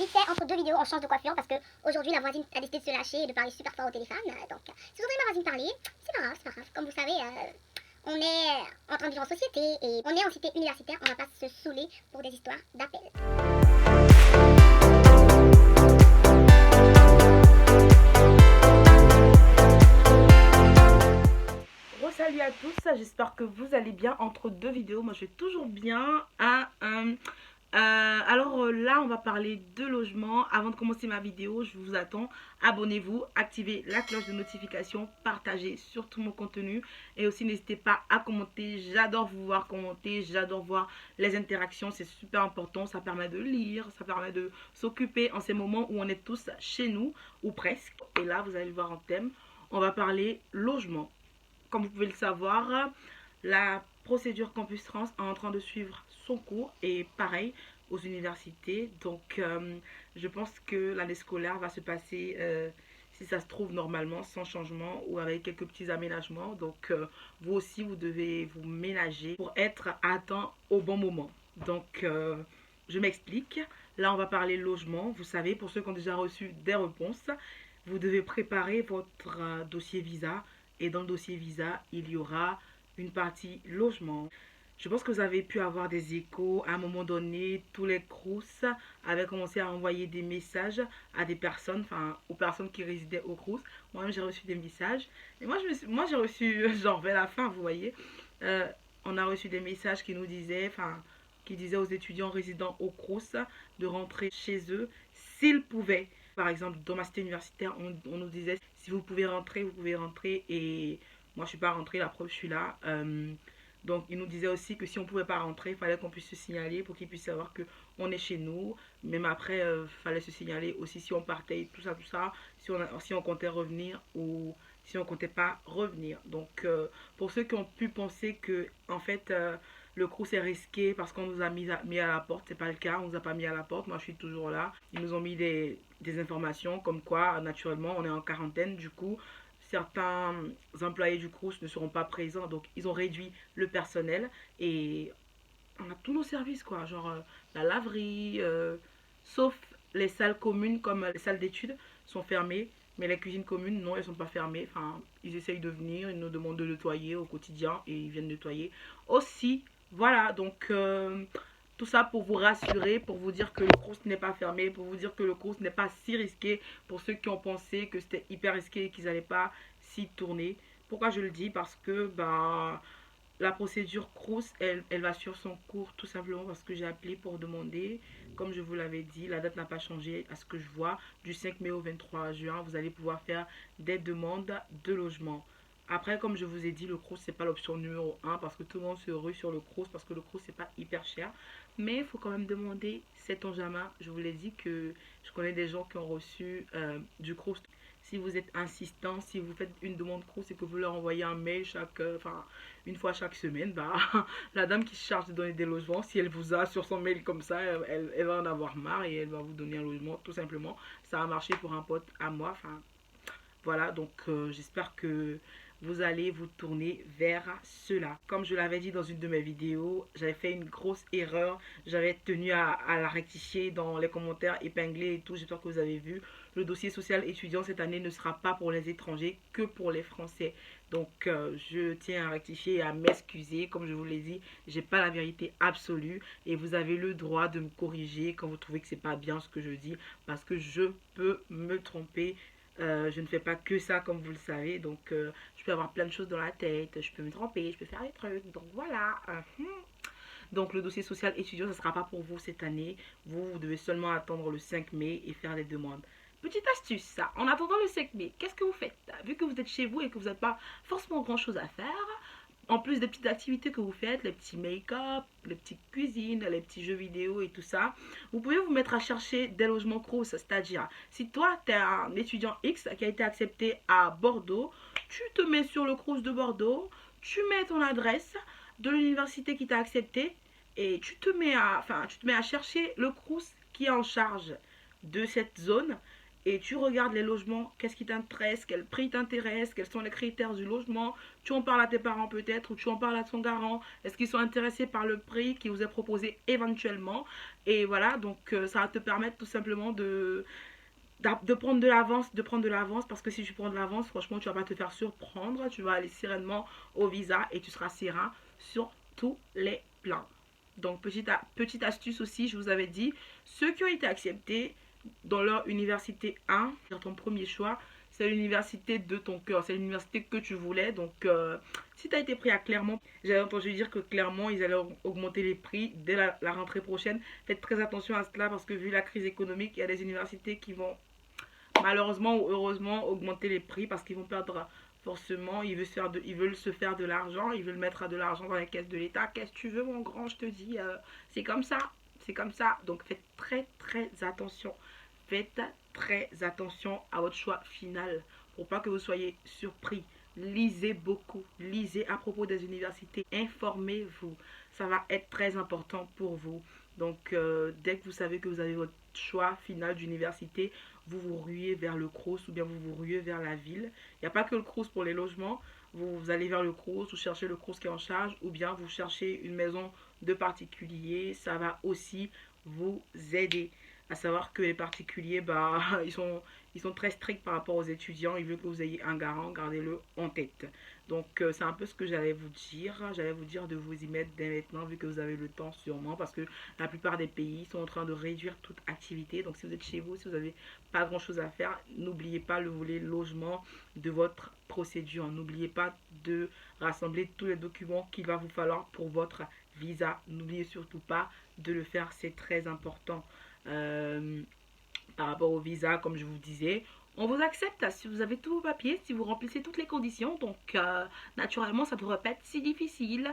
Vite fait, entre deux vidéos, on change de coiffure parce que aujourd'hui la voisine a décidé de se lâcher et de parler super fort au téléphone. Donc, si vous entendez ma voisine parler, c'est pas grave, c'est pas grave. Comme vous savez, on est en train de vivre en société et on est en cité universitaire, on va pas se saouler pour des histoires d'appel. Salut à tous, j'espère que vous allez bien entre deux vidéos. Moi je vais toujours bien. Là on va parler de logement. Avant de commencer ma vidéo, je vous attends. Abonnez-vous, activez la cloche de notification, partagez surtout mon contenu. Et aussi n'hésitez pas à commenter. J'adore vous voir commenter, j'adore voir les interactions. C'est super important, ça permet de lire, ça permet de s'occuper en ces moments où on est tous chez nous, ou presque. Et là vous allez le voir en thème, on va parler logement. Comme vous pouvez le savoir, la procédure Campus Trans est en train de suivre son cours et pareil aux universités. Donc, je pense que l'année scolaire va se passer, si ça se trouve normalement, sans changement ou avec quelques petits aménagements. Donc, vous aussi, vous devez vous ménager pour être à temps au bon moment. Donc, je m'explique. Là, on va parler logement. Vous savez, pour ceux qui ont déjà reçu des réponses, vous devez préparer votre dossier visa. Et dans le dossier visa, il y aura une partie logement. Je pense que vous avez pu avoir des échos. À un moment donné, tous les CROUS avaient commencé à envoyer des messages à des personnes, enfin aux personnes qui résidaient au CROUS. Moi-même, j'ai reçu des messages. Et moi, j'ai reçu, genre vers la fin, vous voyez, on a reçu des messages qui nous disaient, qui disaient aux étudiants résidant au CROUS de rentrer chez eux s'ils pouvaient. Par exemple, dans ma cité universitaire, on nous disait si vous pouvez rentrer, vous pouvez rentrer. Et moi, je ne suis pas rentrée, la preuve, je suis là. Donc, ils nous disaient aussi que si on ne pouvait pas rentrer, il fallait qu'on puisse se signaler pour qu'ils puissent savoir qu'on est chez nous. Même après, il fallait se signaler aussi si on partait, tout ça, si on comptait revenir ou si on ne comptait pas revenir. Donc, pour ceux qui ont pu penser que, en fait, le CROUS est risqué parce qu'on nous a mis à la porte, c'est pas le cas, on nous a pas mis à la porte, moi je suis toujours là. Ils nous ont mis des informations comme quoi, naturellement, on est en quarantaine, du coup, certains employés du CROUS ne seront pas présents, donc ils ont réduit le personnel et on a tous nos services, quoi, genre la laverie, sauf les salles communes comme les salles d'études sont fermées, mais les cuisines communes, non, elles sont pas fermées. Enfin, ils essayent de venir, ils nous demandent de nettoyer au quotidien et ils viennent nettoyer aussi. Voilà, donc tout ça pour vous rassurer, pour vous dire que le CROUS n'est pas fermé, pour vous dire que le CROUS n'est pas si risqué pour ceux qui ont pensé que c'était hyper risqué et qu'ils n'allaient pas s'y tourner. Pourquoi je le dis? Parce que la procédure CROUS, elle va sur son cours tout simplement parce que j'ai appelé pour demander. Comme je vous l'avais dit, la date n'a pas changé à ce que je vois. Du 5 mai au 23 juin, vous allez pouvoir faire des demandes de logement. Après, comme je vous ai dit, le CROUS, c'est pas l'option numéro 1 parce que tout le monde se rue sur le CROUS parce que le CROUS, c'est pas hyper cher. Mais il faut quand même demander, sait-on jamais. Je vous l'ai dit que je connais des gens qui ont reçu du CROUS. Si vous êtes insistant, si vous faites une demande CROUS et que vous leur envoyez un mail une fois chaque semaine, la dame qui se charge de donner des logements, si elle vous a sur son mail comme ça, elle va en avoir marre et elle va vous donner un logement tout simplement. Ça a marché pour un pote à moi. Voilà, donc j'espère que vous allez vous tourner vers cela. Comme je l'avais dit dans une de mes vidéos, j'avais fait une grosse erreur. J'avais tenu à la rectifier dans les commentaires épinglés et tout. J'espère que vous avez vu. Le dossier social étudiant cette année ne sera pas pour les étrangers que pour les Français. Donc je tiens à rectifier et à m'excuser. Comme je vous l'ai dit, j'ai pas la vérité absolue. Et vous avez le droit de me corriger quand vous trouvez que c'est pas bien ce que je dis. Parce que je peux me tromper. Je ne fais pas que ça comme vous le savez, donc je peux avoir plein de choses dans la tête, je peux me tromper, je peux faire des trucs, donc voilà. Donc le dossier social étudiant, ça ne sera pas pour vous cette année, vous devez seulement attendre le 5 mai et faire des demandes. Petite astuce ça, en attendant le 5 mai, qu'est-ce que vous faites? Vu que vous êtes chez vous et que vous n'avez pas forcément grand chose à faire, en plus des petites activités que vous faites, les petits make-up, les petites cuisines, les petits jeux vidéo et tout ça, vous pouvez vous mettre à chercher des logements CROUS. C'est-à-dire, si toi, tu es un étudiant X qui a été accepté à Bordeaux, tu te mets sur le CROUS de Bordeaux, tu mets ton adresse de l'université qui t'a accepté et tu te mets à chercher le CROUS qui est en charge de cette zone. et tu regardes les logements, qu'est-ce qui t'intéresse, quel prix t'intéresse, quels sont les critères du logement. Tu en parles à tes parents peut-être, ou tu en parles à ton garant. Est-ce qu'ils sont intéressés par le prix qui vous est proposé éventuellement? Et voilà, donc ça va te permettre tout simplement de prendre de l'avance, parce que si tu prends de l'avance, franchement, tu vas pas te faire surprendre. Tu vas aller sereinement au visa et tu seras serein sur tous les plans. Donc, petite astuce aussi, je vous avais dit, ceux qui ont été acceptés dans leur université 1, dans ton premier choix, c'est l'université de ton cœur, c'est l'université que tu voulais. Donc, si tu as été pris à Clermont, j'avais entendu dire que Clermont, ils allaient augmenter les prix dès la rentrée prochaine. Faites très attention à cela parce que vu la crise économique, il y a des universités qui vont malheureusement ou heureusement augmenter les prix parce qu'ils vont perdre forcément, ils veulent se faire de l'argent, ils veulent mettre de l'argent dans les caisses de l'État. Qu'est-ce que tu veux mon grand, je te dis, c'est comme ça, c'est comme ça. Donc faites très attention, faites très attention à votre choix final pour pas que vous soyez surpris. Lisez beaucoup, lisez à propos des universités, informez-vous, ça va être très important pour vous. Donc dès que vous savez que vous avez votre choix final d'université, vous vous ruez vers le Crous ou bien vous vous ruez vers la ville. Il n'y a pas que le Crous pour les logements, vous allez vers le Crous, vous cherchez le Crous qui est en charge ou bien vous cherchez une maison de particulier, ça va aussi vous aider. À savoir que les particuliers, bah, ils sont très stricts par rapport aux étudiants. Ils veulent que vous ayez un garant, gardez-le en tête. Donc, c'est un peu ce que j'allais vous dire. J'allais vous dire de vous y mettre dès maintenant, vu que vous avez le temps sûrement. Parce que la plupart des pays sont en train de réduire toute activité. Donc, si vous êtes chez vous, si vous n'avez pas grand-chose à faire, n'oubliez pas le volet logement de votre procédure. N'oubliez pas de rassembler tous les documents qu'il va vous falloir pour votre visa. N'oubliez surtout pas de le faire, c'est très important. Par rapport au visa, comme je vous disais, on vous accepte si vous avez tous vos papiers, si vous remplissez toutes les conditions. Donc naturellement ça ne devrait pas être si difficile.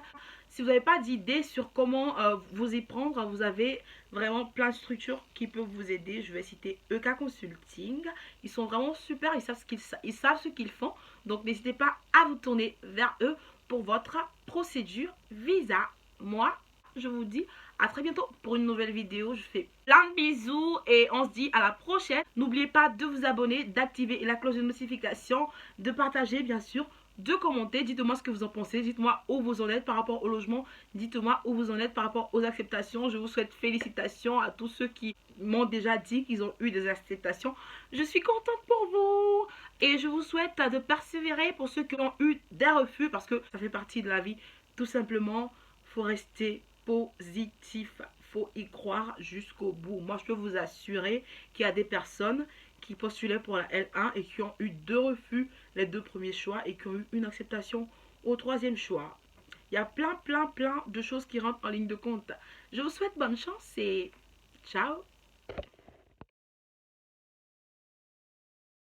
Si vous n'avez pas d'idée sur comment vous y prendre, vous avez vraiment plein de structures qui peuvent vous aider. Je vais citer EK Consulting, ils sont vraiment super, ils savent ce qu'ils font. Donc n'hésitez pas à vous tourner vers eux pour votre procédure visa. Moi je vous dis à très bientôt pour une nouvelle vidéo. Je fais plein de bisous et on se dit à la prochaine. N'oubliez pas de vous abonner, d'activer la cloche de notification, de partager bien sûr, de commenter. Dites-moi ce que vous en pensez. Dites-moi où vous en êtes par rapport au logement. Dites-moi où vous en êtes par rapport aux acceptations. Je vous souhaite félicitations à tous ceux qui m'ont déjà dit qu'ils ont eu des acceptations. Je suis contente pour vous. Et je vous souhaite de persévérer pour ceux qui ont eu des refus parce que ça fait partie de la vie. Tout simplement, il faut rester positif, faut y croire jusqu'au bout. Moi je peux vous assurer qu'il y a des personnes qui postulaient pour la L1 et qui ont eu 2 refus les 2 premiers choix et qui ont eu une acceptation au 3e choix. Il y a plein de choses qui rentrent en ligne de compte. Je vous souhaite bonne chance et ciao.